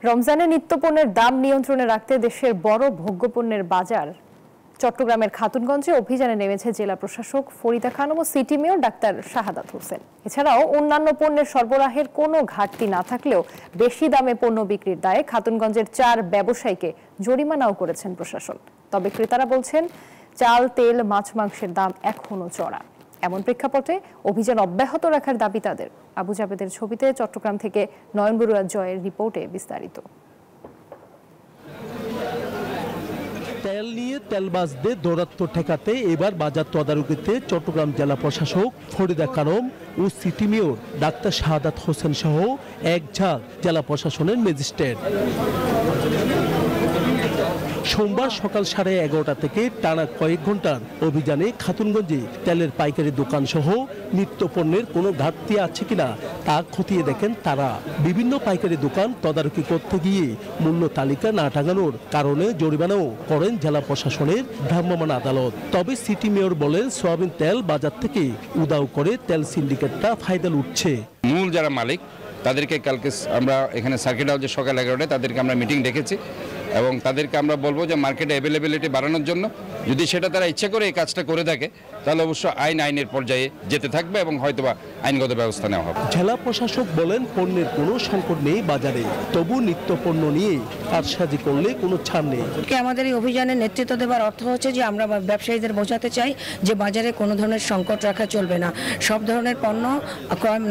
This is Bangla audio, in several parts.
রমজানে নিত্যপণ্যের দাম নিয়ন্ত্রণে রাখতে দেশের বড় ভোগ্যপণ্যের বাজার চট্টগ্রামের খাতুনগঞ্জে অভিযানে নেমেছে জেলা প্রশাসক ফরিদা খানম ও city mayor doctor Shahadat Hossain. এছাড়াও অন্যান্য পণ্যের সরবরাহের কোনো ঘাটতি না থাকলেও বেশি দামে পণ্য বিক্রির দায়ে খাতুনগঞ্জের 4 ব্যবসায়ীকে জরিমানাও করেছেন প্রশাসন। তবে ক্রেতারা বলছেন চাল, তেল, মাছ, মাংসের দাম এখনো চড়া। এমন প্রেক্ষাপটে অভিযান অব্যাহত রাখার দাবি তাদের। আবু জাবেদের ছবিতে চট্টগ্রাম থেকে নয়ন বড়ুয়া জয়ের রিপোর্টে বিস্তারিত। তেল নিয়ে তেলবাজদের দৌরাত্ম্য ঠেকাতে এবার বাজার তদারকিতে চট্টগ্রাম জেলা প্রশাসক ফরিদা খানম ও city mayor doctor Shahadat Hossain সহ এক ঝাঁক জেলা প্রশাসনের ম্যাজিস্ট্রেট। সোমবার সকাল 11:30 থেকে টানা কয়েক ঘন্টার অভিযানে খাতুনগঞ্জে তেলের পাইকারি দোকান সহ নিত্যপণ্যের কোনো ঘাটতি আছে কিনা তা খতিয়ে দেখেন তারা। বিভিন্ন পাইকারি দোকান তদারকি করতে গিয়ে মূল্য তালিকা না টাঙানোর কারণে জরিমানাও করেন জেলা প্রশাসনের ভ্রাম্যমাণ আদালত। তবে সিটি মেয়র বলেন সয়াবিন তেল বাজার থেকে উধাও করে তেল সিন্ডিকেটটা ফায়দা লুটছে। মূল যারা মালিক তাদেরকে কালকে আমরা এখানে সার্কিট হাউসে সকাল 11টায় তাদেরকে আমরা মিটিং ডেকেছি এবং তাদেরকে আমরা বলবো যে মার্কেটে অ্যাভেলেবিলিটি বাড়ানোর জন্য যদি সেটা তারা ইচ্ছা করে এই কাজটা করে থাকে তাহলে অবশ্য আইনের পর্যায়ে যেতে থাকবে এবং হয়তোবা আইনগত ব্যবস্থা নেওয়া হবে। জেলা প্রশাসক বলেন পণ্যের কোনো সংকট নেই বাজারে, তবু নিত্য পণ্য নিয়ে কারসাজি করলে কোনো ছাড় নেই। আমাদের এই অভিযানে নেতৃত্ব দেওয়ার অর্থ হচ্ছে যে আমরা ব্যবসায়ীদের বোঝাতে চাই যে বাজারে কোনো ধরনের সংকট রাখা চলবে না। সব ধরনের পণ্য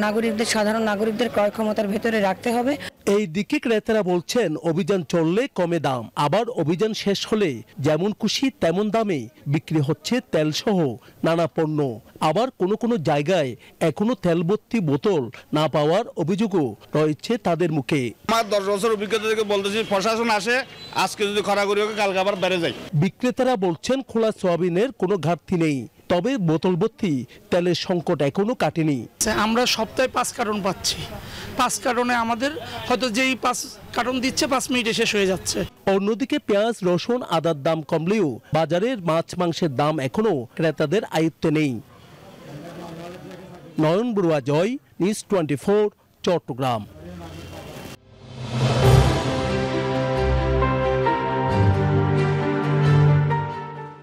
নাগরিকদের, সাধারণ নাগরিকদের ক্রয় ক্ষমতার ভেতরে রাখতে হবে। এই দিকে ক্রেতারা বলছেন অভিযান চললে কমে দাম, আবার অভিযান শেষ হলে যেমন খুশি তেমন দামে বিক্রি হচ্ছে তেল সহ নানা পণ্য। আবার কোনো জায়গায় এখনো তেলভর্তি বোতল না পাওয়ার অভিযোগও রয়েছে তাদের মুখে। আমার 10 বছর অভিজ্ঞতা থেকে বলতেছি, প্রশাসন আসে আজকে যদি খরাগরি হোক কালকে আবার বেড়ে যায়। বিক্রেতারা বলছেন খোলা সয়াবিনের কোনো ঘাটতি নেই, তবে বোতল ভর্তি তেলের সংকট এখনো কাটেনি। আমরা সপ্তাহে 5 কার্টন পাচ্ছি। 5 কার্টনে আমাদের হয়তো যেই 5 কার্টন দিচ্ছে 5 মিনিটে শেষ হয়ে যাচ্ছে। অন্যদিকে পেঁয়াজ, রসুন, আদার দাম কমলেও বাজারের মাছ মাংসের দাম এখনো ক্রেতাদের আয়ত্তে নেই। নয়ন বড়ুয়া জয়, নিউজ 24, চট্টগ্রাম।